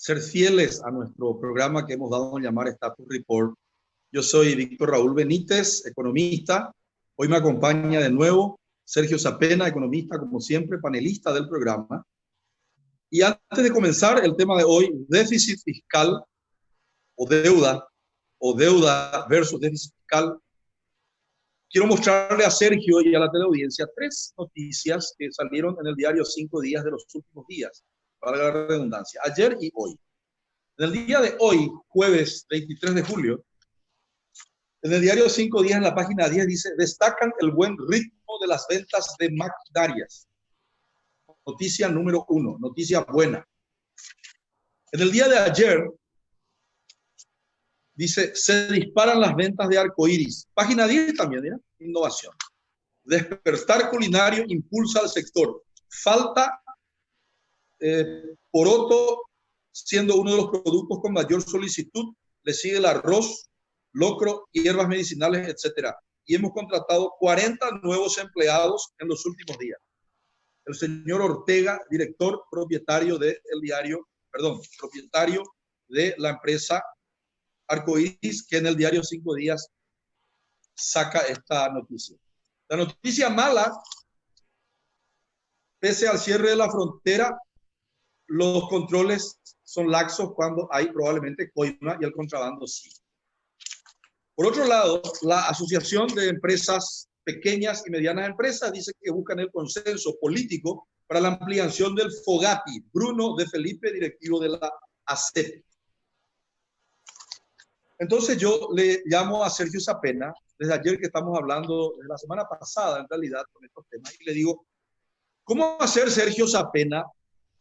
ser fieles a nuestro programa que hemos dado a llamar Status Report. Yo soy Víctor Raúl Benítez, economista. Hoy me acompaña de nuevo Sergio Zapena, economista, como siempre, panelista del programa. Y antes de comenzar el tema de hoy, déficit fiscal o deuda versus déficit fiscal, quiero mostrarle a Sergio y a la teleaudiencia tres noticias que salieron en el diario 5 días de los últimos días, para la redundancia, ayer y hoy. En el día de hoy, jueves 23 de julio, en el diario 5 días, en la página 10, dice: destacan el buen ritmo de las ventas de maquinarias. Noticia número 1, noticia buena. En el día de ayer, dice: se disparan las ventas de arcoíris. Página 10 también, ¿mira? Innovación. Despertar culinario impulsa al sector. Falta poroto, siendo uno de los productos con mayor solicitud. Le sigue el arroz, locro, hierbas medicinales, etcétera. Y hemos contratado 40 nuevos empleados en los últimos días. El señor Ortega, propietario de la empresa Arcoíris, que en el diario 5 días saca esta noticia. La noticia mala: pese al cierre de la frontera, los controles son laxos cuando hay probablemente coima y el contrabando sí. Por otro lado, la Asociación de Empresas Pequeñas y Medianas Empresas dice que buscan el consenso político para la ampliación del FOGAPI. Bruno de Felipe, directivo de la ACEP. Entonces yo le llamo a Sergio Zapena, desde ayer que estamos hablando, desde la semana pasada en realidad, con estos temas, y le digo: ¿cómo hacer, Sergio Zapena,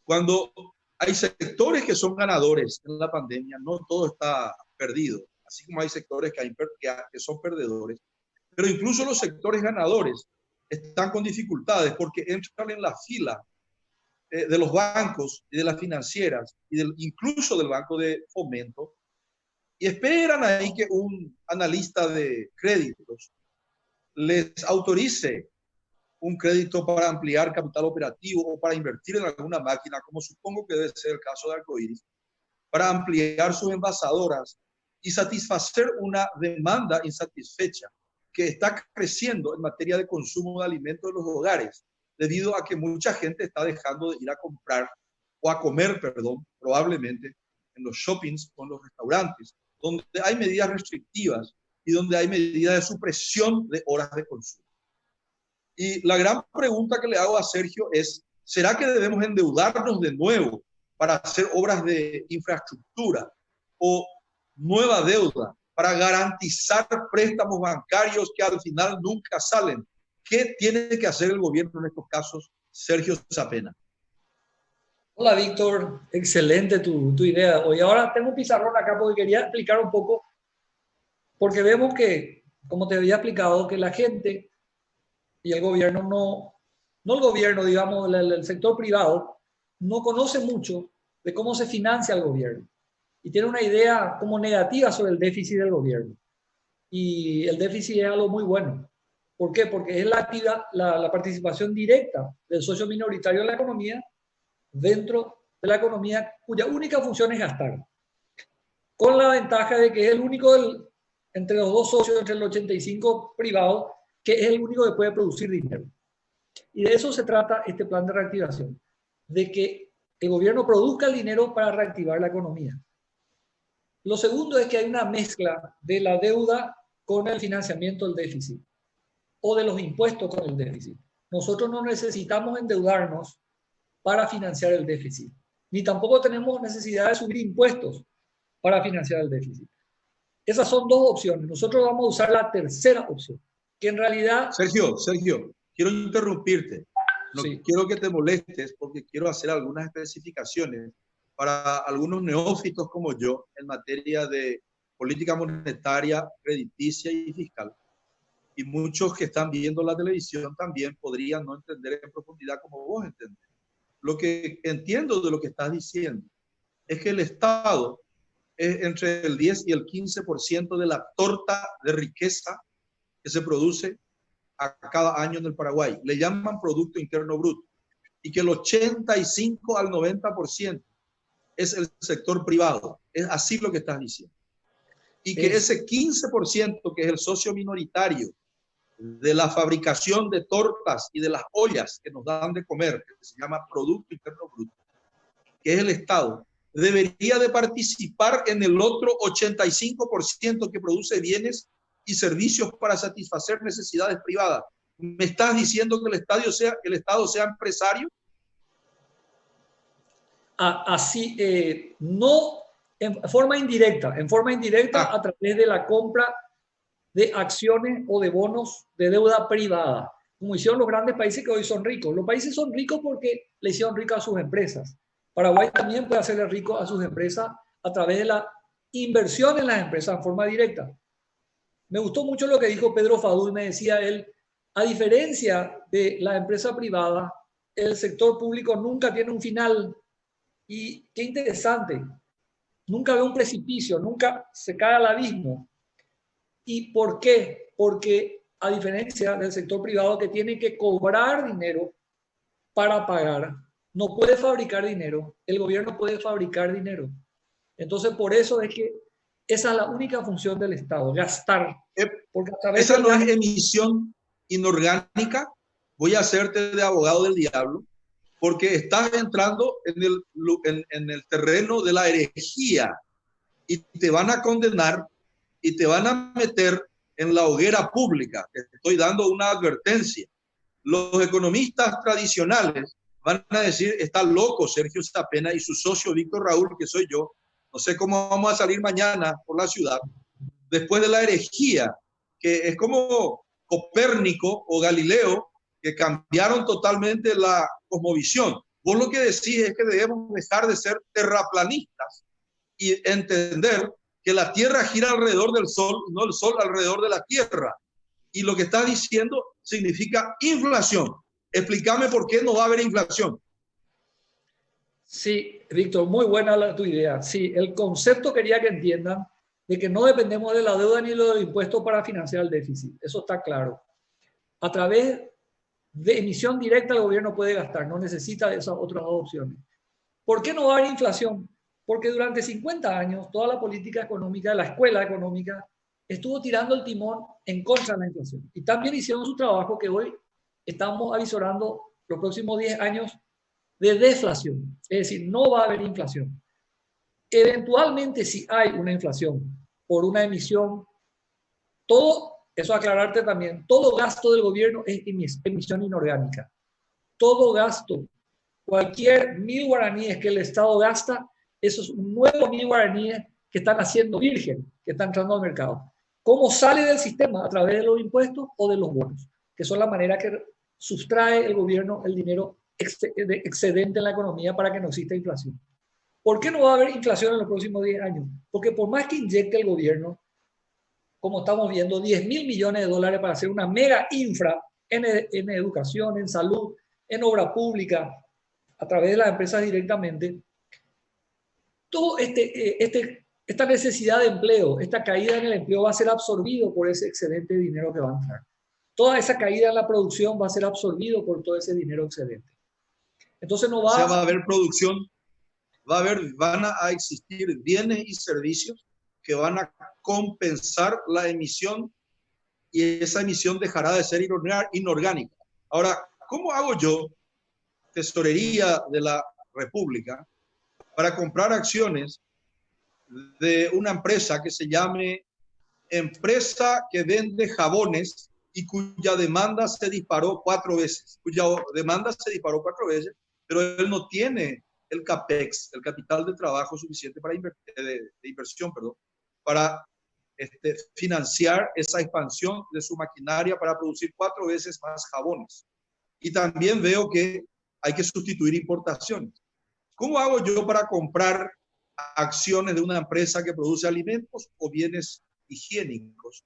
cuando hay sectores que son ganadores en la pandemia? No todo está perdido, así como hay sectores que son perdedores, pero incluso los sectores ganadores están con dificultades porque entran en la fila de los bancos y de las financieras y incluso del Banco de Fomento, y esperan ahí que un analista de créditos les autorice un crédito para ampliar capital operativo o para invertir en alguna máquina, como supongo que debe ser el caso de Arcoíris, para ampliar sus envasadoras y satisfacer una demanda insatisfecha que está creciendo en materia de consumo de alimentos de los hogares, debido a que mucha gente está dejando de ir a comprar o a comer, probablemente en los shoppings o en los restaurantes, donde hay medidas restrictivas y donde hay medidas de supresión de horas de consumo. Y la gran pregunta que le hago a Sergio es: ¿será que debemos endeudarnos de nuevo para hacer obras de infraestructura o nueva deuda para garantizar préstamos bancarios que al final nunca salen? ¿Qué tiene que hacer el gobierno en estos casos, Sergio Zapena? Hola, Víctor, excelente tu idea. Hoy ahora tengo un pizarrón acá porque quería explicar un poco, porque vemos que, como te había explicado, que la gente y el gobierno no el gobierno, digamos, el sector privado, no conoce mucho de cómo se financia el gobierno y tiene una idea como negativa sobre el déficit del gobierno. Y el déficit es algo muy bueno. ¿Por qué? Porque es la participación directa del socio minoritario en la economía, dentro de la economía cuya única función es gastar, con la ventaja de que es el único entre los dos socios, entre el 85 privado, que es el único que puede producir dinero. Y de eso se trata este plan de reactivación, de que el gobierno produzca el dinero para reactivar la economía. Lo segundo es que hay una mezcla de la deuda con el financiamiento del déficit o de los impuestos con el déficit. Nosotros no necesitamos endeudarnos para financiar el déficit, ni tampoco tenemos necesidad de subir impuestos para financiar el déficit. Esas son dos opciones. Nosotros vamos a usar la tercera opción, que en realidad... Sergio, quiero interrumpirte. No quiero que te molestes porque quiero hacer algunas especificaciones para algunos neófitos como yo en materia de política monetaria, crediticia y fiscal. Y muchos que están viendo la televisión también podrían no entender en profundidad como vos entendés. Lo que entiendo de lo que estás diciendo es que el Estado es entre el 10 y el 15% de la torta de riqueza que se produce a cada año en el Paraguay. Le llaman Producto Interno Bruto. Y que el 85 al 90% es el sector privado. Es así lo que estás diciendo. Y que ese 15% que es el socio minoritario de la fabricación de tortas y de las ollas que nos dan de comer, que se llama Producto Interno Bruto, que es el Estado, debería de participar en el otro 85% que produce bienes y servicios para satisfacer necesidades privadas. ¿Me estás diciendo que el Estado sea empresario? Así, no en forma indirecta, a través de la compra de acciones o de bonos de deuda privada, como hicieron los grandes países que hoy son ricos. Los países son ricos porque le hicieron rico a sus empresas. Paraguay también puede hacerle rico a sus empresas a través de la inversión en las empresas en forma directa. Me gustó mucho lo que dijo Pedro Fadul, me decía él, a diferencia de la empresa privada, el sector público nunca tiene un final. Y qué interesante, nunca ve un precipicio, nunca se cae al abismo. ¿Y por qué? Porque a diferencia del sector privado que tiene que cobrar dinero para pagar, no puede fabricar dinero, el gobierno puede fabricar dinero. Entonces, por eso es que esa es la única función del Estado, gastar. Porque a través esa no es emisión inorgánica. Voy a hacerte de abogado del diablo, porque estás entrando en el terreno de la herejía y te van a condenar y te van a meter en la hoguera pública. Te estoy dando una advertencia. Los economistas tradicionales van a decir, está loco Sergio Sapena y su socio Víctor Raúl, que soy yo. No sé cómo vamos a salir mañana por la ciudad después de la herejía, que es como Copérnico o Galileo, que cambiaron totalmente la cosmovisión. Vos lo que decís es que debemos dejar de ser terraplanistas y entender que la Tierra gira alrededor del Sol, no el Sol alrededor de la Tierra. Y lo que estás diciendo significa inflación. Explícame por qué no va a haber inflación. Sí, Víctor, muy buena tu idea. Sí, el concepto quería que entiendan de que no dependemos de la deuda ni de los impuestos para financiar el déficit. Eso está claro. A través de emisión directa el gobierno puede gastar, no necesita de esas otras dos opciones. ¿Por qué no va a haber inflación? Porque durante 50 años toda la política económica, la escuela económica, estuvo tirando el timón en contra de la inflación. Y también hicieron su trabajo que hoy estamos avisorando los próximos 10 años de deflación. Es decir, no va a haber inflación. Eventualmente, si hay una inflación por una emisión, todo, eso aclararte también, todo gasto del gobierno es emisión inorgánica. Todo gasto, cualquier 1.000 guaraníes que el Estado gasta, esos nuevos 1.000 guaraníes que están haciendo virgen, que están entrando al mercado. ¿Cómo sale del sistema? A través de los impuestos o de los bonos, que son la manera que sustrae el gobierno el dinero excedente en la economía para que no exista inflación. ¿Por qué no va a haber inflación en los próximos 10 años? Porque por más que inyecte el gobierno, como estamos viendo, 10.000 millones de dólares para hacer una mega infra en educación, en salud, en obra pública, a través de las empresas directamente, todo esta necesidad de empleo, esta caída en el empleo va a ser absorbido por ese excedente de dinero que va a entrar. Toda esa caída en la producción va a ser absorbido por todo ese dinero excedente. Entonces no va, o sea, va a haber producción, van a existir bienes y servicios que van a compensar la emisión y esa emisión dejará de ser inorgánica. Ahora, ¿cómo hago yo, Tesorería de la República, para comprar acciones de una empresa que se llame Empresa que Vende Jabones y cuya demanda se disparó 4 veces? Pero él no tiene el CAPEX, el capital de trabajo suficiente para de inversión, para financiar esa expansión de su maquinaria para producir 4 veces más jabones. Y también veo que hay que sustituir importaciones. ¿Cómo hago yo para comprar acciones de una empresa que produce alimentos o bienes higiénicos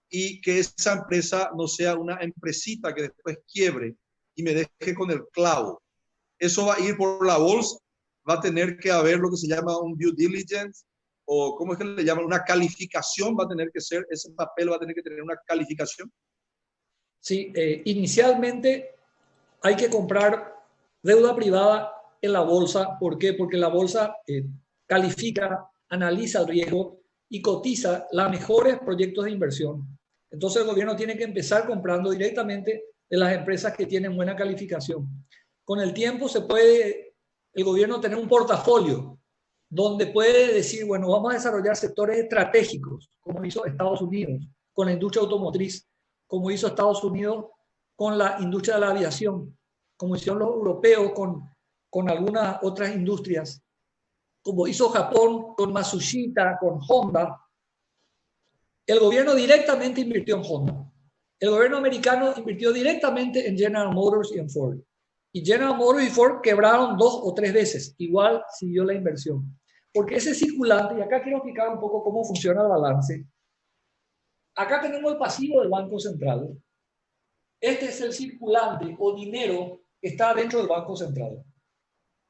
y que esa empresa no sea una empresita que después quiebre y me deje con el clavo? Eso va a ir por la bolsa, va a tener que haber lo que se llama un due diligence, o ¿cómo es que le llaman? Una calificación va a tener que ser, ese papel va a tener que tener una calificación. Sí, inicialmente hay que comprar deuda privada en la bolsa. ¿Por qué? Porque la bolsa califica, analiza el riesgo y cotiza los mejores proyectos de inversión. Entonces el gobierno tiene que empezar comprando directamente de las empresas que tienen buena calificación. Con el tiempo se puede el gobierno tener un portafolio donde puede decir, bueno, vamos a desarrollar sectores estratégicos, como hizo Estados Unidos con la industria automotriz, como hizo Estados Unidos con la industria de la aviación, como hicieron los europeos con algunas otras industrias, como hizo Japón con Matsushita, con Honda. El gobierno directamente invirtió en Honda. El gobierno americano invirtió directamente en General Motors y en Ford. Y General Motors y Ford quebraron 2 o 3 veces. Igual siguió la inversión. Porque ese circulante, y acá quiero explicar un poco cómo funciona el balance. Acá tenemos el pasivo del Banco Central. Este es el circulante o dinero que está dentro del Banco Central.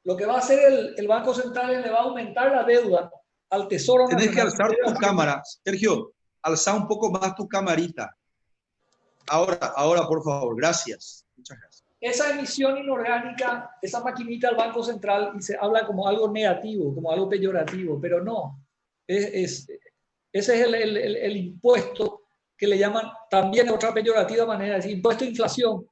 Lo que va a hacer el Banco Central es le va a aumentar la deuda al Tesoro Nacional. Tenés que alzar tu cámara. Sergio, alza un poco más tu camarita. Ahora, por favor. Gracias. Muchas gracias. Esa emisión inorgánica, esa maquinita del Banco Central, y se habla como algo negativo, como algo peyorativo, pero no. Ese es el impuesto que le llaman también otra peyorativa manera de decir impuesto a inflación.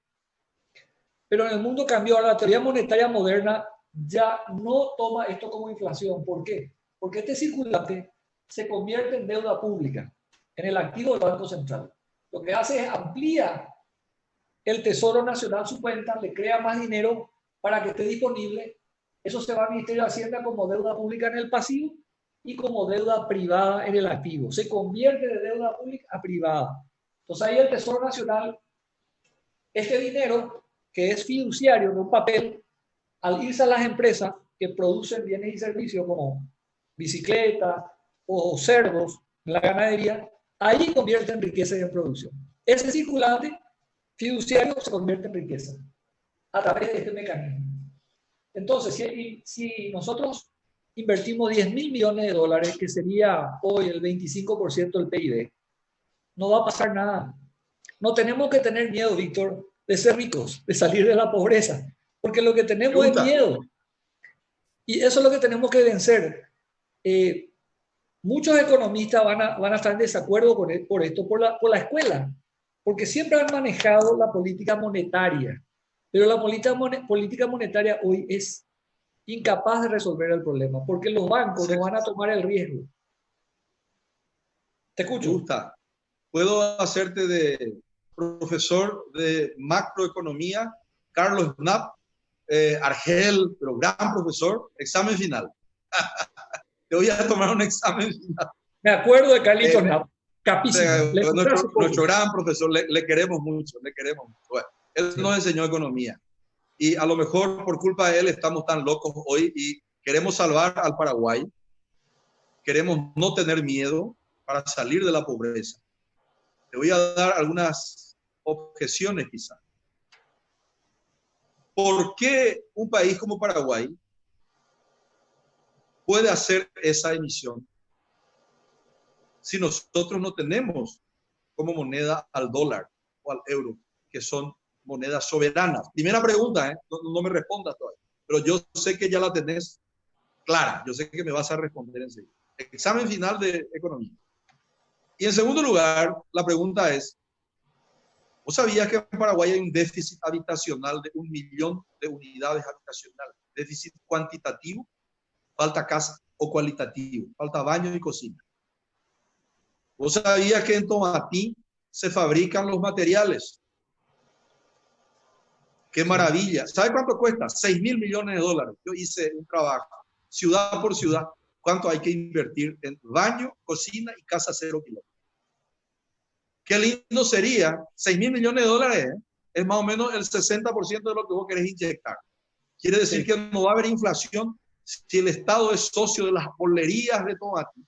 Pero en el mundo cambió. Ahora la teoría monetaria moderna ya no toma esto como inflación. ¿Por qué? Porque este circulante se convierte en deuda pública, en el activo del Banco Central. Lo que hace es amplía el Tesoro Nacional su cuenta, le crea más dinero para que esté disponible. Eso se va al Ministerio de Hacienda como deuda pública en el pasivo y como deuda privada en el activo. Se convierte de deuda pública a privada. Entonces ahí el Tesoro Nacional, este dinero que es fiduciario de un papel, al irse a las empresas que producen bienes y servicios como bicicletas o cerdos en la ganadería, ahí convierte en riqueza y en producción. Ese circulante fiduciario se convierte en riqueza a través de este mecanismo. Entonces, si nosotros invertimos 10.000 millones de dólares, que sería hoy el 25% del PIB, no va a pasar nada. No tenemos que tener miedo, Víctor, de ser ricos, de salir de la pobreza, porque lo que tenemos es miedo. Y eso es lo que tenemos que vencer. Muchos economistas van a estar en desacuerdo por esto, por la escuela, porque siempre han manejado la política monetaria, pero la política monetaria hoy es incapaz de resolver el problema, porque los bancos no van a tomar el riesgo. Te escucho. Me gusta. Puedo hacerte de profesor de macroeconomía, Carlos Knapp, Argel, pero gran profesor, examen final. Te voy a tomar un examen final. Me acuerdo de Carlitos Knapp, capísimo. Nuestro gran profesor, le queremos mucho, le queremos mucho. Bueno, él nos enseñó economía. Y a lo mejor por culpa de él estamos tan locos hoy y queremos salvar al Paraguay. Queremos no tener miedo para salir de la pobreza. Te voy a dar algunas objeciones quizás. ¿Por qué un país como Paraguay puede hacer esa emisión si nosotros no tenemos como moneda al dólar o al euro, que son monedas soberanas? Primera pregunta, no me respondas todavía, pero yo sé que ya la tenés clara, yo sé que me vas a responder enseguida. Examen final de economía. Y en segundo lugar, la pregunta es, ¿vos sabías que en Paraguay hay un déficit habitacional de 1 millón de unidades habitacionales? Déficit cuantitativo, falta casa, o cualitativo, falta baño y cocina. ¿Vos sabías que en Tomatí se fabrican los materiales? ¡Qué maravilla! ¿Sabe cuánto cuesta? 6.000 millones de dólares. Yo hice un trabajo, ciudad por ciudad, cuánto hay que invertir en baño, cocina y casa 0 kilómetros. Qué lindo sería, 6.000 millones de dólares, es más o menos el 60% de lo que vos querés inyectar. Quiere decir que no va a haber inflación si el Estado es socio de las bolerías de tomate,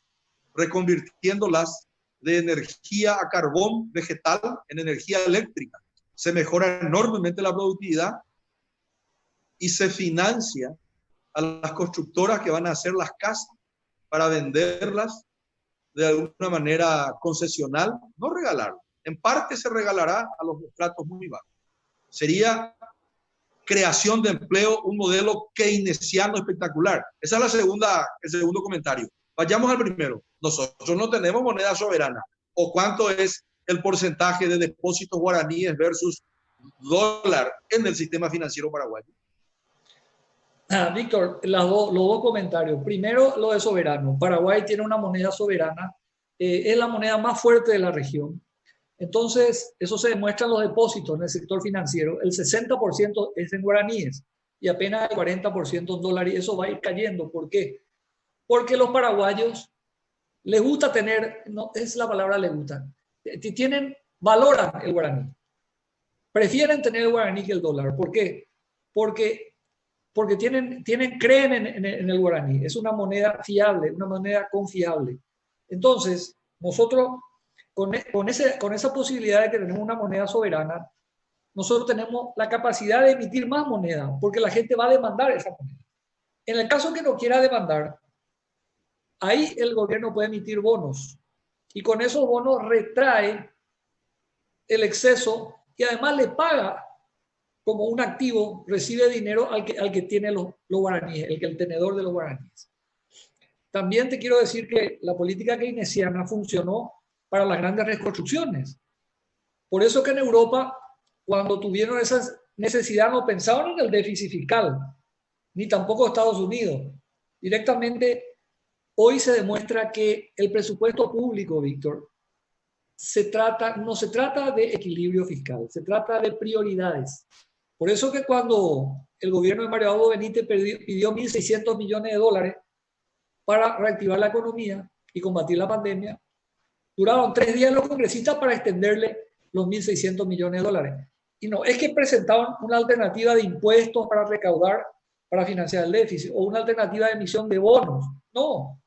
reconvirtiéndolas de energía a carbón vegetal en energía eléctrica. Se mejora enormemente la productividad y se financia a las constructoras que van a hacer las casas para venderlas de alguna manera concesional, no regalar. En parte se regalará a los estratos muy bajos. Sería creación de empleo, un modelo keynesiano espectacular. Esa es el segundo comentario. Vayamos al primero. Nosotros no tenemos moneda soberana. ¿O cuánto es el porcentaje de depósitos guaraníes versus dólar en el sistema financiero paraguayo? Víctor, los dos comentarios. Primero, lo de soberano. Paraguay tiene una moneda soberana, es la moneda más fuerte de la región. Entonces, eso se demuestra en los depósitos en el sector financiero. El 60% es en guaraníes y apenas el 40% en dólares. Y eso va a ir cayendo. ¿Por qué? Porque los paraguayos les gusta tener, no es la palabra les gusta, valoran el guaraní. Prefieren tener el guaraní que el dólar. ¿Por qué? Porque creen en el guaraní. Es una moneda fiable, una moneda confiable. Entonces, nosotros, con esa posibilidad de que tenemos una moneda soberana, nosotros tenemos la capacidad de emitir más moneda, porque la gente va a demandar esa moneda. En el caso que no quiera demandar, ahí el gobierno puede emitir bonos, y con esos bonos retrae el exceso y además le paga como un activo, recibe dinero al que tiene los guaraníes, el tenedor de los guaraníes. También te quiero decir que la política keynesiana funcionó para las grandes reconstrucciones. Por eso que en Europa, cuando tuvieron esa necesidad, no pensaban en el déficit fiscal, ni tampoco Estados Unidos. Directamente, hoy se demuestra que el presupuesto público, Víctor, no se trata de equilibrio fiscal, se trata de prioridades. Por eso que cuando el gobierno de Mario Abdo Benítez pidió 1.600 millones de dólares para reactivar la economía y combatir la pandemia, duraron 3 días los congresistas para extenderle los 1.600 millones de dólares. Y no es que presentaban una alternativa de impuestos para recaudar, para financiar el déficit, o una alternativa de emisión de bonos. No,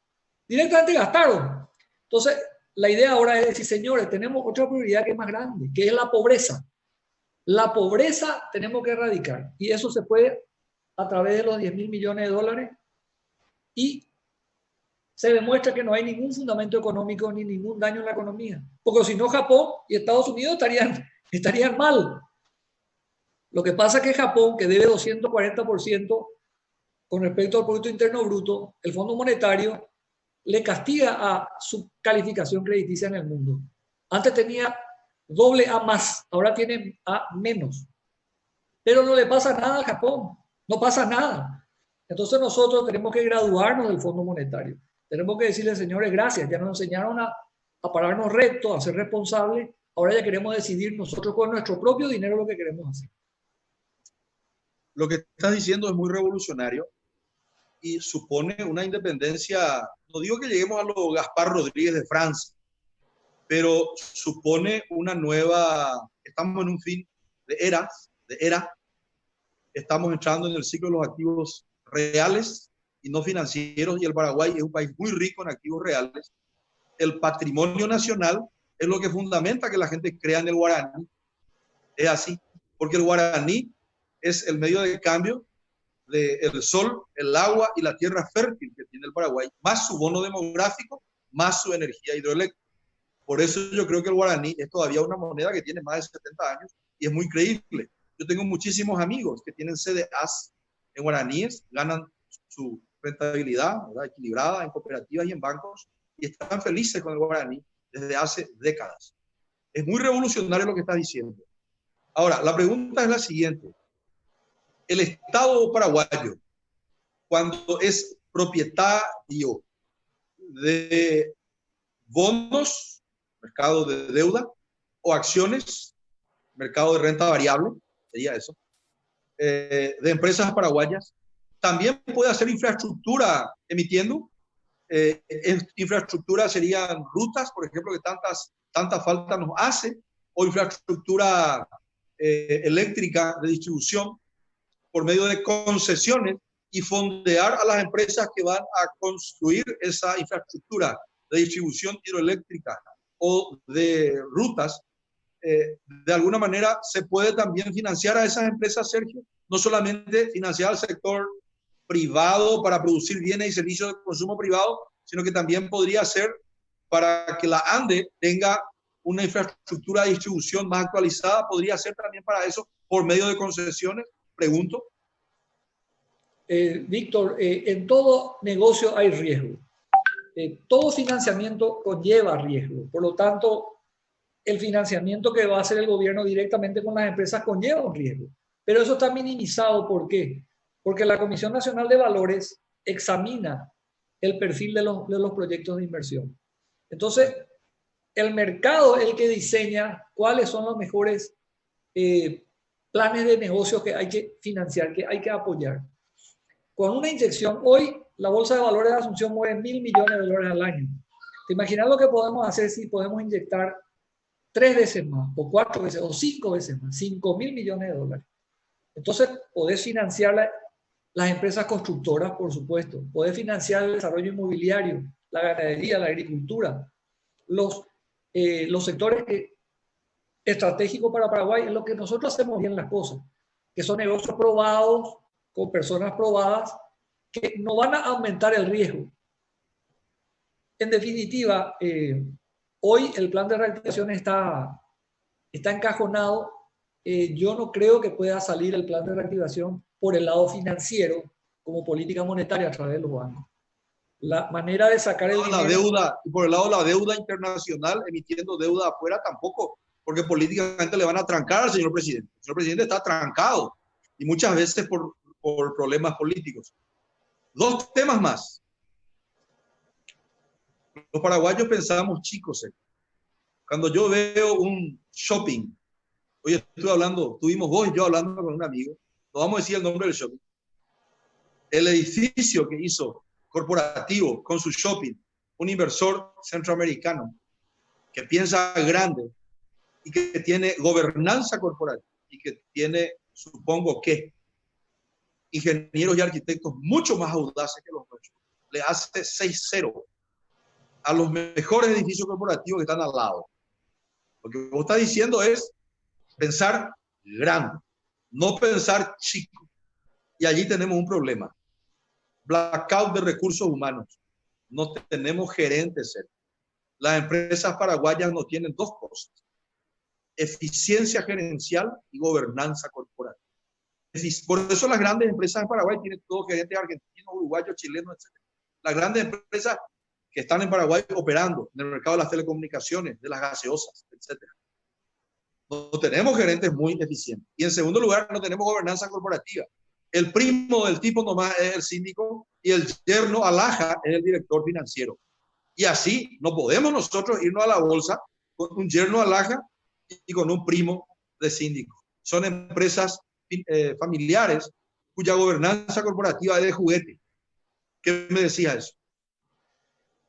directamente gastaron. Entonces, la idea ahora es decir, señores, tenemos otra prioridad que es más grande, que es la pobreza. La pobreza tenemos que erradicar, y eso se puede a través de los 10.000 millones de dólares, y se demuestra que no hay ningún fundamento económico ni ningún daño en la economía, porque si no Japón y Estados Unidos estarían mal. Lo que pasa es que Japón, que debe 240% con respecto al Producto Interno Bruto, el Fondo Monetario le castiga a su calificación crediticia en el mundo. Antes tenía doble A más, ahora tiene A menos. Pero no le pasa nada al Japón, no pasa nada. Entonces nosotros tenemos que graduarnos del Fondo Monetario. Tenemos que decirle, señores, gracias, ya nos enseñaron a pararnos rectos, a ser responsables. Ahora ya queremos decidir nosotros con nuestro propio dinero lo que queremos hacer. Lo que estás diciendo es muy revolucionario y supone una independencia, no digo que lleguemos a lo Gaspar Rodríguez de Francia, pero supone una nueva, estamos en un fin de era, estamos entrando en el ciclo de los activos reales y no financieros, y el Paraguay es un país muy rico en activos reales. El patrimonio nacional es lo que fundamenta que la gente crea en el guaraní. Es así, porque el guaraní es el medio de cambio del sol, el agua y la tierra fértil que tiene el Paraguay, más su bono demográfico, más su energía hidroeléctrica. Por eso yo creo que el guaraní es todavía una moneda que tiene más de 70 años y es muy creíble. Yo tengo muchísimos amigos que tienen CDAs en guaraníes, ganan su rentabilidad, ¿verdad?, equilibrada en cooperativas y en bancos, y están felices con el guaraní desde hace décadas. Es muy revolucionario lo que estás diciendo. Ahora, la pregunta es la siguiente. El Estado paraguayo, cuando es propietario de bonos, mercado de deuda, o acciones, mercado de renta variable, sería eso, de empresas paraguayas, también puede hacer infraestructura emitiendo. Infraestructura serían rutas, por ejemplo, que tanta falta nos hace, o infraestructura eléctrica de distribución por medio de concesiones, y fondear a las empresas que van a construir esa infraestructura de distribución hidroeléctrica o de rutas. De alguna manera se puede también financiar a esas empresas, Sergio, no solamente financiar al sector privado para producir bienes y servicios de consumo privado, sino que también podría ser para que la ANDE tenga una infraestructura de distribución más actualizada, podría ser también para eso por medio de concesiones. Pregunto. Víctor, en todo negocio hay riesgo. Todo financiamiento conlleva riesgo. Por lo tanto, el financiamiento que va a hacer el gobierno directamente con las empresas conlleva un riesgo. Pero eso está minimizado. ¿Por qué? Porque la Comisión Nacional de Valores examina el perfil de los proyectos de inversión. Entonces, el mercado es el que diseña cuáles son los mejores planes de negocios que hay que financiar, que hay que apoyar. Con una inyección, hoy la Bolsa de Valores de Asunción mueve $1.000 millones al año. ¿Te imaginas lo que podemos hacer si podemos inyectar 3 veces más, o 4 veces, o 5 veces más? $5.000 millones. Entonces, podés financiar las empresas constructoras, por supuesto. Podés financiar el desarrollo inmobiliario, la ganadería, la agricultura, los sectores estratégicos para Paraguay, en lo que nosotros hacemos bien las cosas, que son negocios probados, con personas probadas, que no van a aumentar el riesgo. En definitiva, hoy el plan de reactivación está encajonado. Yo no creo que pueda salir el plan de reactivación por el lado financiero como política monetaria a través de los bancos. La manera de sacar el dinero... deuda, y por el lado de la deuda internacional, emitiendo deuda afuera tampoco, porque políticamente le van a trancar al señor presidente. El señor presidente está trancado y muchas veces por problemas políticos. 2 temas más. Los paraguayos pensamos chicos. Cuando yo veo un shopping, hoy estuve hablando, estuvimos vos y yo hablando con un amigo, no vamos a decir el nombre del shopping, el edificio que hizo corporativo con su shopping, un inversor centroamericano que piensa grande y que tiene gobernanza corporativa y que tiene, supongo que, ingenieros y arquitectos mucho más audaces que los nuestros, le hace 6-0 a los mejores edificios corporativos que están al lado. Lo que vos estás diciendo es pensar grande, no pensar chico. Y allí tenemos un problema. Blackout de recursos humanos. No tenemos gerentes. Las empresas paraguayas no tienen 2 cosas: eficiencia gerencial y gobernanza corporativa. Por eso las grandes empresas en Paraguay tienen todos gerentes argentinos, uruguayos, chilenos, etc. Las grandes empresas que están en Paraguay operando en el mercado de las telecomunicaciones, de las gaseosas, etc. No tenemos gerentes muy eficientes. Y en segundo lugar, no tenemos gobernanza corporativa. El primo del tipo nomás es el síndico y el yerno alhaja es el director financiero. Y así no podemos nosotros irnos a la bolsa con un yerno alhaja y con un primo de síndico. Son empresas familiares cuya gobernanza corporativa es de juguete. ¿Qué me decía eso?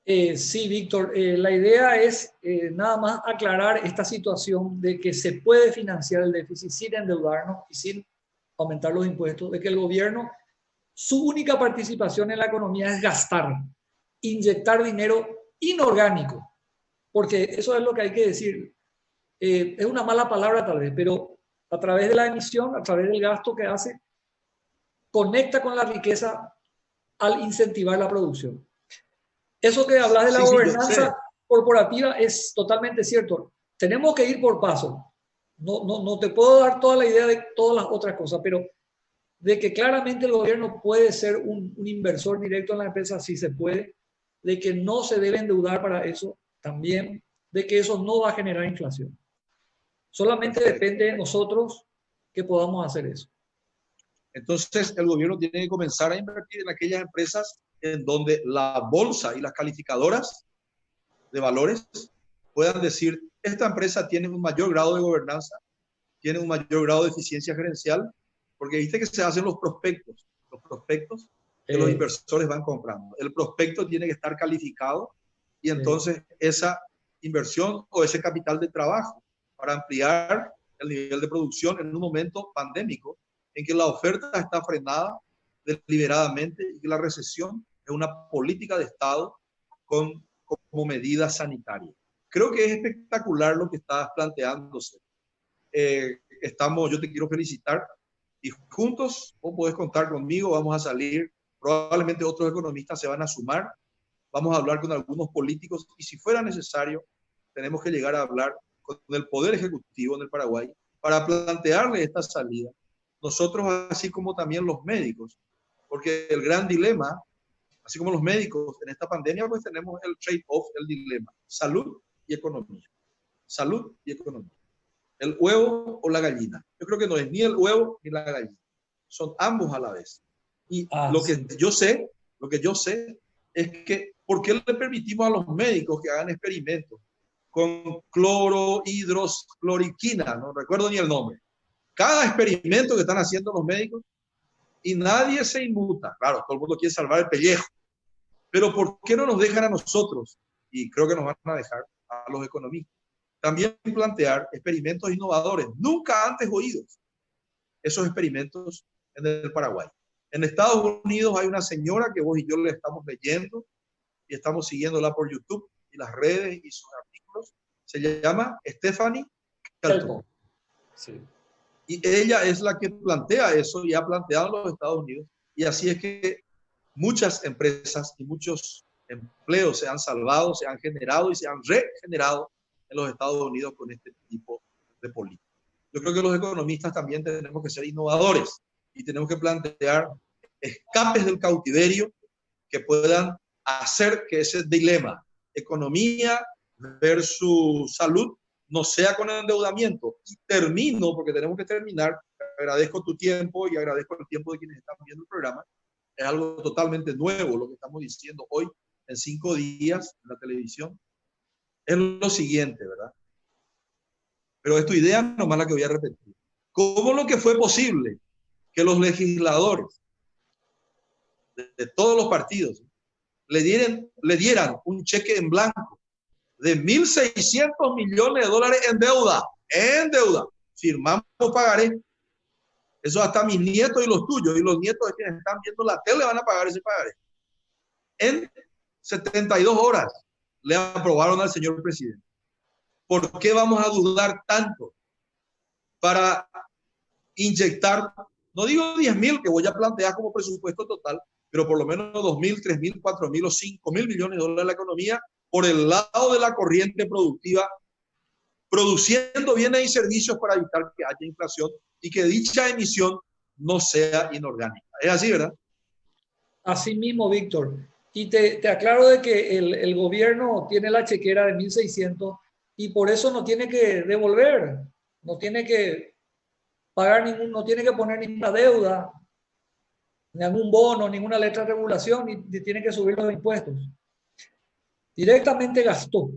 Sí, Víctor, la idea es nada más aclarar esta situación de que se puede financiar el déficit sin endeudarnos y sin aumentar los impuestos, de que el gobierno, su única participación en la economía es gastar, inyectar dinero inorgánico, porque eso es lo que hay que decir. Es una mala palabra tal vez, pero a través de la emisión, a través del gasto que hace, conecta con la riqueza al incentivar la producción. Eso que hablas de la gobernanza corporativa es totalmente cierto. Tenemos que ir por paso. No te puedo dar toda la idea de todas las otras cosas, pero de que claramente el gobierno puede ser un inversor directo en la empresa, sí se puede. De que no se debe endeudar para eso, también. De que eso no va a generar inflación. Solamente depende de nosotros que podamos hacer eso. Entonces, el gobierno tiene que comenzar a invertir en aquellas empresas en donde la bolsa y las calificadoras de valores puedan decir, esta empresa tiene un mayor grado de gobernanza, tiene un mayor grado de eficiencia gerencial, porque viste que se hacen los prospectos que los inversores van comprando. El prospecto tiene que estar calificado y entonces esa inversión o ese capital de trabajo para ampliar el nivel de producción en un momento pandémico en que la oferta está frenada deliberadamente y que la recesión es una política de Estado como medida sanitaria. Creo que es espectacular lo que estás planteándose. Yo te quiero felicitar y juntos vos podés contar conmigo, vamos a salir, probablemente otros economistas se van a sumar, vamos a hablar con algunos políticos y si fuera necesario tenemos que llegar a hablar con el Poder Ejecutivo en el Paraguay para plantearle esta salida nosotros, así como también los médicos, porque el gran dilema, así como los médicos en esta pandemia, pues tenemos el trade-off, el dilema, salud y economía. Salud y economía. El huevo o la gallina. Yo creo que no es ni el huevo ni la gallina. Son ambos a la vez. Y lo que sí. yo sé es que, ¿por qué le permitimos a los médicos que hagan experimentos con clorohidrocloriquina? No recuerdo ni el nombre. Cada experimento que están haciendo los médicos y nadie se inmuta. Claro, todo el mundo quiere salvar el pellejo. Pero ¿por qué no nos dejan a nosotros? Y creo que nos van a dejar a los economistas. También plantear experimentos innovadores, nunca antes oídos. Esos experimentos en el Paraguay. En Estados Unidos hay una señora que vos y yo le estamos leyendo y estamos siguiéndola por YouTube y las redes y sus artículos. Se llama Stephanie Kelton. Sí. Y ella es la que plantea eso y ha planteado en los Estados Unidos. Y así es que muchas empresas y muchos empleos se han salvado, se han generado y se han regenerado en los Estados Unidos con este tipo de políticas. Yo creo que los economistas también tenemos que ser innovadores y tenemos que plantear escapes del cautiverio que puedan hacer que ese dilema, economía versus salud, no sea con endeudamiento. Y termino, porque tenemos que terminar. Agradezco tu tiempo y agradezco el tiempo de quienes están viendo el programa. Es algo totalmente nuevo lo que estamos diciendo hoy en 5 días en la televisión. Es lo siguiente, ¿verdad? Pero es tu idea nomás la que voy a repetir. ¿Cómo lo que fue posible que los legisladores de todos los partidos le dieran un cheque en blanco de 1.600 millones de dólares en deuda? En deuda. Firmamos pagaré. Eso hasta mis nietos y los tuyos y los nietos de quienes están viendo la tele van a pagar ese pagaré. En 72 horas le aprobaron al señor presidente. ¿Por qué vamos a dudar tanto para inyectar, no digo 10.000 que voy a plantear como presupuesto total, pero por lo menos 2.000, 3.000, 4.000 o 5.000 millones de dólares de la economía por el lado de la corriente productiva, produciendo bienes y servicios para evitar que haya inflación y que dicha emisión no sea inorgánica? Es así, ¿verdad? Así mismo, Víctor. Y te aclaro de que el gobierno tiene la chequera de 1.600 y por eso no tiene que devolver, no tiene que pagar no tiene que poner ninguna deuda, ningún bono, ninguna letra de regulación, ni tiene que subir los impuestos. Directamente gastó.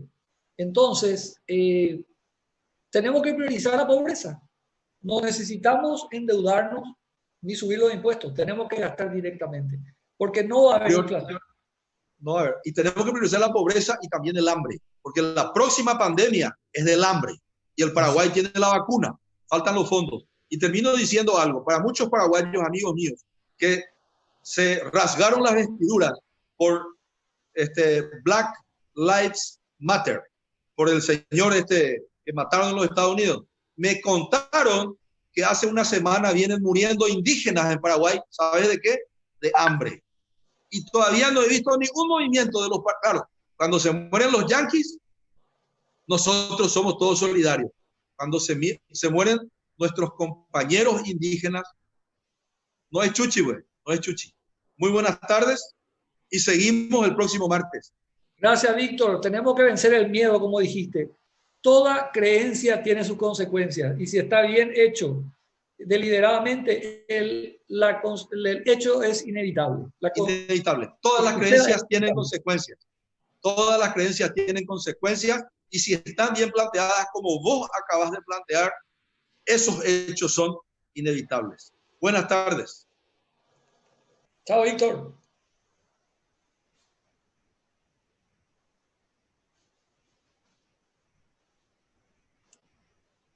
Entonces, tenemos que priorizar la pobreza. No necesitamos endeudarnos ni subir los impuestos. Tenemos que gastar directamente, porque no va a haber inflación. No, a ver, y tenemos que priorizar la pobreza y también el hambre, porque la próxima pandemia es del hambre y el Paraguay tiene la vacuna, faltan los fondos. Y termino diciendo algo, para muchos paraguayos, amigos míos, que se rasgaron las vestiduras por Black Lives Matter, por el señor que mataron en los Estados Unidos, me contaron que hace una semana vienen muriendo indígenas en Paraguay, ¿sabes de qué? De hambre. Y todavía no he visto ningún movimiento de los... Claro, cuando se mueren los yanquis, nosotros somos todos solidarios. Cuando se mueren nuestros compañeros indígenas, no es chuchi, güey, no es chuchi. Muy buenas tardes y seguimos el próximo martes. Gracias, Víctor. Tenemos que vencer el miedo, como dijiste. Toda creencia tiene sus consecuencias y si está bien hecho deliberadamente, el hecho es inevitable. Inevitable. Todas las creencias tienen consecuencias. Todas las creencias tienen consecuencias y si están bien planteadas como vos acabas de plantear, esos hechos son inevitables. Buenas tardes. Chao, Víctor.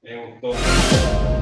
Me gustó.